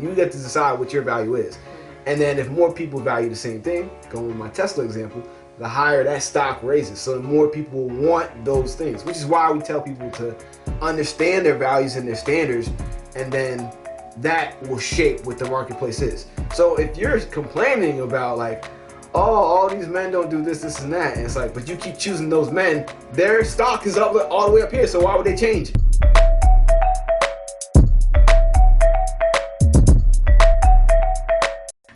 perception. You get to decide what your value is. And then if more people value the same thing, going with my Tesla example, the higher that stock raises. So the more people want those things, which is why we tell people to understand their values and their standards, and then that will shape what the marketplace is. So if you're complaining about like, oh, all these men don't do this, this, and that, and it's like, but you keep choosing those men, their stock is up all the way up here, so why would they change?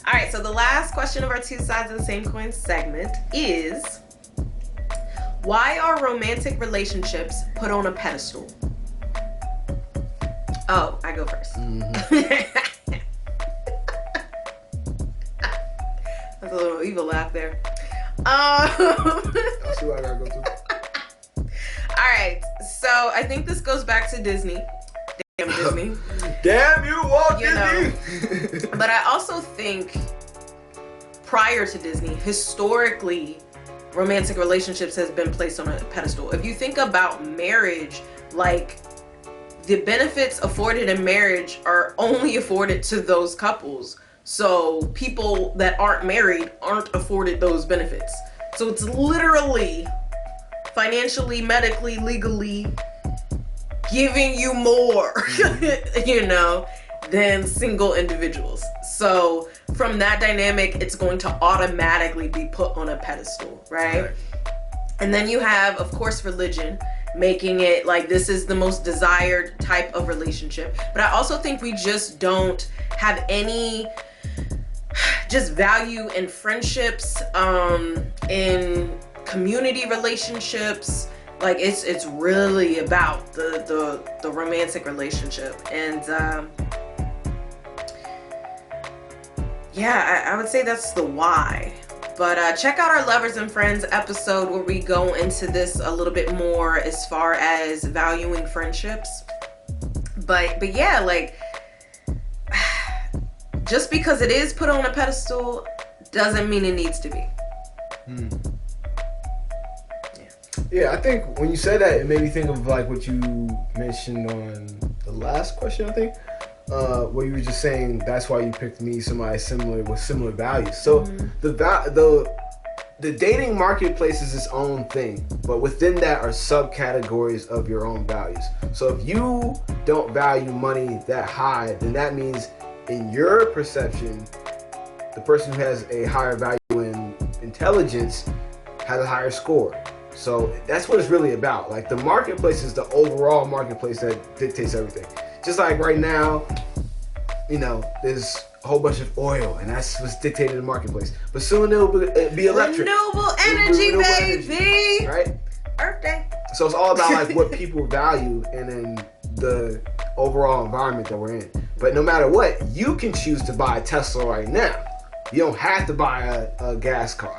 All right, so the last question of our two sides of the same coin segment is, why are romantic relationships put on a pedestal? Oh, I go first. That's a little evil laugh there. I'll see what I gotta go through. All right, so I think this goes back to Disney. Damn Disney. Damn you, Walt Disney. But I also think prior to Disney, historically, romantic relationships has been placed on a pedestal. If you think about marriage, like, the benefits afforded in marriage are only afforded to those couples. So people that aren't married aren't afforded those benefits. So it's literally financially, medically, legally giving you more, you know, than single individuals. So from that dynamic, it's going to automatically be put on a pedestal, right? And then you have, of course, religion, making it like this is the most desired type of relationship. But I also think we just don't have any just value in friendships, in community relationships. Like it's really about the romantic relationship. And yeah, I would say that's the why. But check out our Lovers and Friends episode where we go into this a little bit more as far as valuing friendships. But yeah, like, just because it is put on a pedestal doesn't mean it needs to be. Yeah, I think when you said that, it made me think of like what you mentioned on the last question, I think. Where you were just saying that's why you picked me, somebody similar with similar values. So the dating marketplace is its own thing, but within that are subcategories of your own values. So if you don't value money that high, then that means in your perception, the person who has a higher value in intelligence has a higher score. So that's what it's really about. Like, the marketplace is the overall marketplace that dictates everything. Just like right now, you know, there's a whole bunch of oil, and that's what's dictating the marketplace. But soon it'll be electric. Renewable energy, baby. Right? Earth Day. So it's all about like what people value and then the overall environment that we're in. But no matter what, you can choose to buy a Tesla right now. You don't have to buy a gas car,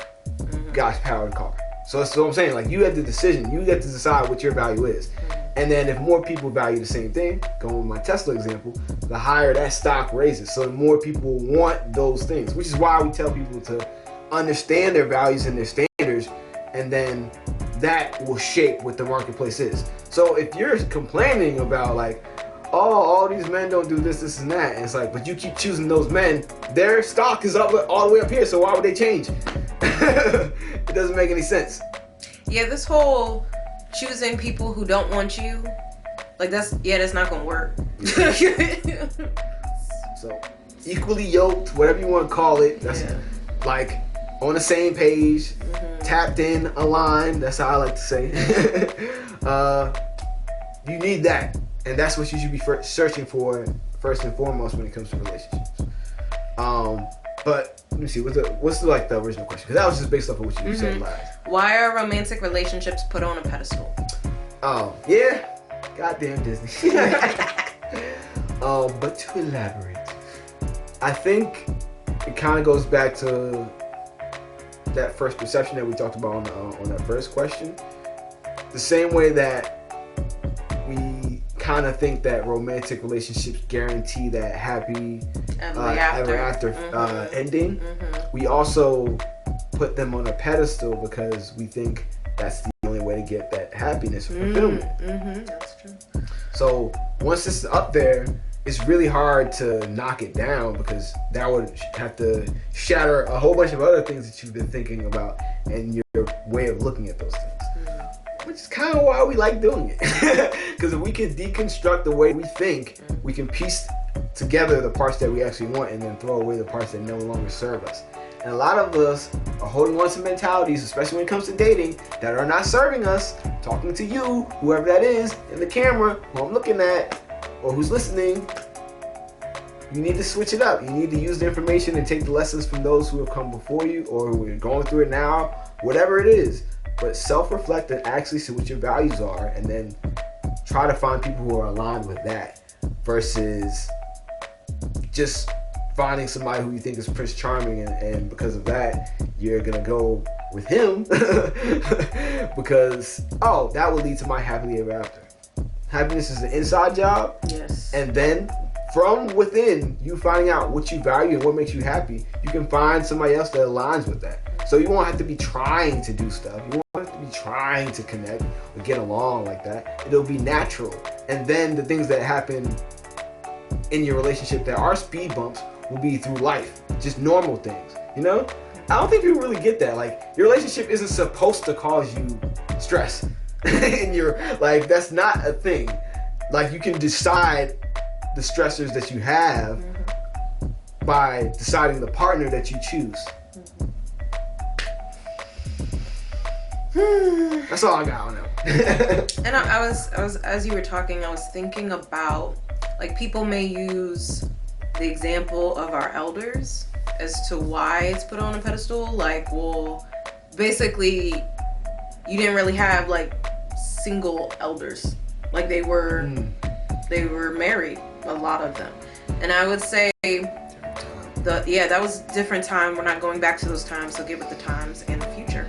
gas-powered car. So that's what I'm saying. Like, you have the decision. You get to decide what your value is. And then if more people value the same thing, going with my Tesla example, the higher that stock raises. So the more people want those things, which is why we tell people to understand their values and their standards, and then that will shape what the marketplace is. So if you're complaining about like, oh, all these men don't do this, this, and that, and it's like, but you keep choosing those men, their stock is up all the way up here, so why would they change? It doesn't make any sense. Yeah, this whole choosing people who don't want you, like, that's not gonna work. So equally yoked, whatever you want to call it, that's like on the same page, tapped in, aligned, that's how I like to say. You need that, and that's what you should be searching for first and foremost when it comes to relationships. But let me see, what's the original question? Because that was just based off of what you said last. Why are romantic relationships put on a pedestal? Oh, yeah. Goddamn Disney. But to elaborate, I think it kind of goes back to that first perception that we talked about on that first question. The same way that we kind of think that romantic relationships guarantee that happy ever after ending, we also put them on a pedestal because we think that's the only way to get that happiness and fulfillment. That's true. So once it's up there, it's really hard to knock it down because that would have to shatter a whole bunch of other things that you've been thinking about and your way of looking at those things. Which is kind of why we like doing it. Because if we can deconstruct the way we think, we can piece together the parts that we actually want and then throw away the parts that no longer serve us. And a lot of us are holding on to mentalities, especially when it comes to dating, that are not serving us. Talking to you, whoever that is, in the camera, who I'm looking at, or who's listening, you need to switch it up. You need to use the information and take the lessons from those who have come before you or who are going through it now, whatever it is. But self-reflect and actually see what your values are and then try to find people who are aligned with that versus just finding somebody who you think is Prince Charming and because of that, you're going to go with him because, oh, that will lead to my happily ever after. Happiness is an inside job. Yes. And then from within, you finding out what you value and what makes you happy, you can find somebody else that aligns with that. So you won't have to be trying to do stuff. You won't have to be trying to connect or get along like that. It'll be natural. And then the things that happen in your relationship that are speed bumps will be through life. Just normal things, you know? I don't think people really get that. Like, your relationship isn't supposed to cause you stress. And you're like, that's not a thing. Like, you can decide the stressors that you have by deciding the partner that you choose. That's all I got on that. And I was as you were talking, I was thinking about, like, people may use the example of our elders as to why it's put on a pedestal. Like, well, basically, you didn't really have like single elders. Like, they were married, a lot of them. And I would say that was a different time. We're not going back to those times, so get with the times and the future.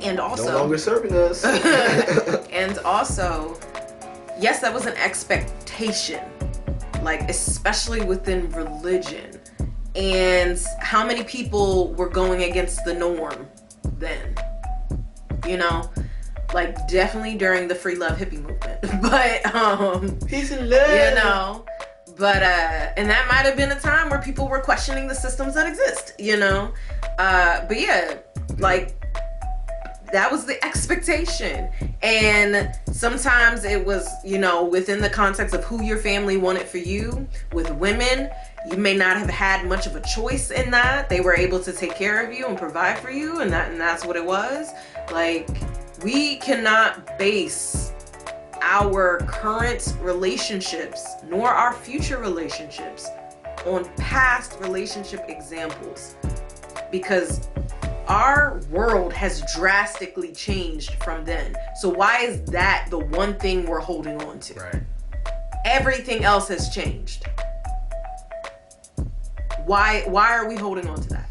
And also, no longer serving us. And also, yes, that was an expectation, like, especially within religion. And how many people were going against the norm then? You know, like, definitely during the free love hippie movement. But peace and love. You know, but and that might have been a time where people were questioning the systems that exist, you know. But yeah, like, that was the expectation. And sometimes it was, you know, within the context of who your family wanted for you. With women, you may not have had much of a choice in that. They were able to take care of you and provide for you, and that's what it was. Like, we cannot base our current relationships nor our future relationships on past relationship examples, because our world has drastically changed from then. So why is that the one thing we're holding on to? Right. Everything else has changed. Why are we holding on to that?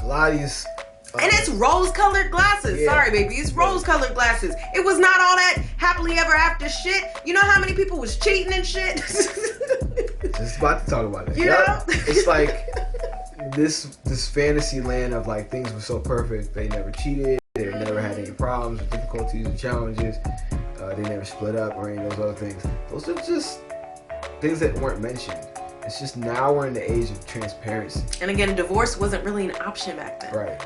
A lot of these and it's rose-colored glasses. Yeah. Sorry, baby. It's rose-colored glasses. It was not all that happily ever after shit. You know how many people was cheating and shit? Just about to talk about it. You know? It's like this fantasy land of, like, things were so perfect. They never cheated. They never had any problems or difficulties or challenges. They never split up or any of those other things. Those are just things that weren't mentioned. It's just now we're in the age of transparency. And again, divorce wasn't really an option back then. Right.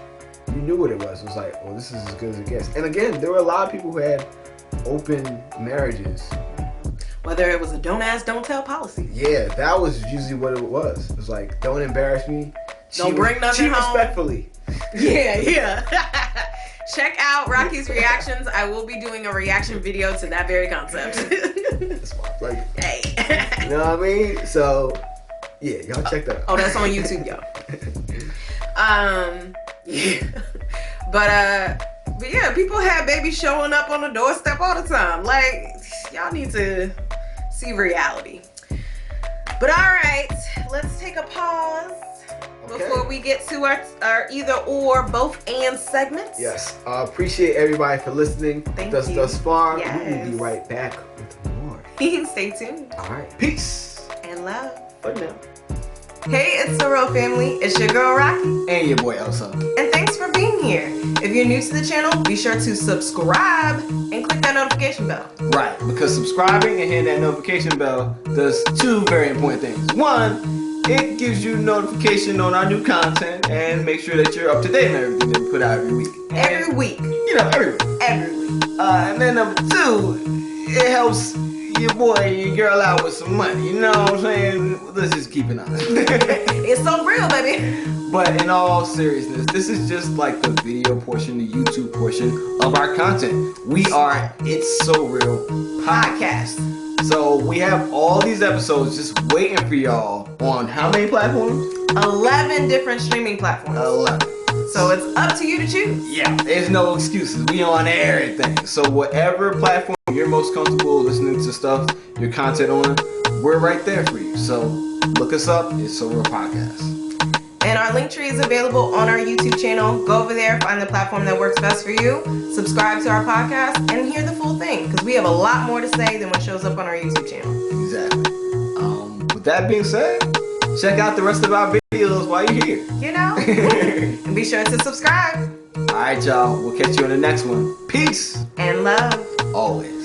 You knew what it was. It was like, well, this is as good as it gets. And again, there were a lot of people who had open marriages. Whether it was a don't ask, don't tell policy. Yeah, that was usually what it was. It was like, don't embarrass me. Don't bring nothing home. Respectfully. Yeah. Check out Rocky's reactions. I will be doing a reaction video to that very concept. That's my flavor. Hey. You know what I mean? So, yeah, y'all check that out. Oh, that's on YouTube, y'all. Yeah. But yeah, people have babies showing up on the doorstep all the time. Like, y'all need to see reality. But all right, let's take a pause before we get to our either or, both and segments. Yes. Appreciate everybody for listening. Thank you. Thus far. Yes. We will be right back with more. Stay tuned. All right. Peace. And love. For now. Hey, it's the Real Family. It's your girl Rocky. And your boy Elsa. And thanks for for being here. If you're new to the channel, be sure to subscribe and click that notification bell. Right, because subscribing and hitting that notification bell does two very important things. One, it gives you notification on our new content and make sure that you're up to date on everything that we put out every week. Every week. You know, every week. Every week. And then number two, it helps your boy and your girl out with some money. You know what I'm saying? Let's just keep it honest. It's so real, baby. But in all seriousness, this is just like the video portion, the YouTube portion of our content. We are It's So Real podcast. So we have all these episodes just waiting for y'all on how many platforms? 11 different streaming platforms. 11. So it's up to you to choose. Yeah, there's no excuses. We on everything. So whatever platform you're most comfortable listening to stuff, your content on, we're right there for you. So look us up. It's So Real Podcast. And our link tree is available on our YouTube channel. Go over there, find the platform that works best for you, subscribe to our podcast, and hear the full thing. Because we have a lot more to say than what shows up on our YouTube channel. Exactly. With that being said, check out the rest of our videos while you're here. You know? And be sure to subscribe. All right, y'all. We'll catch you on the next one. Peace. And love. Always.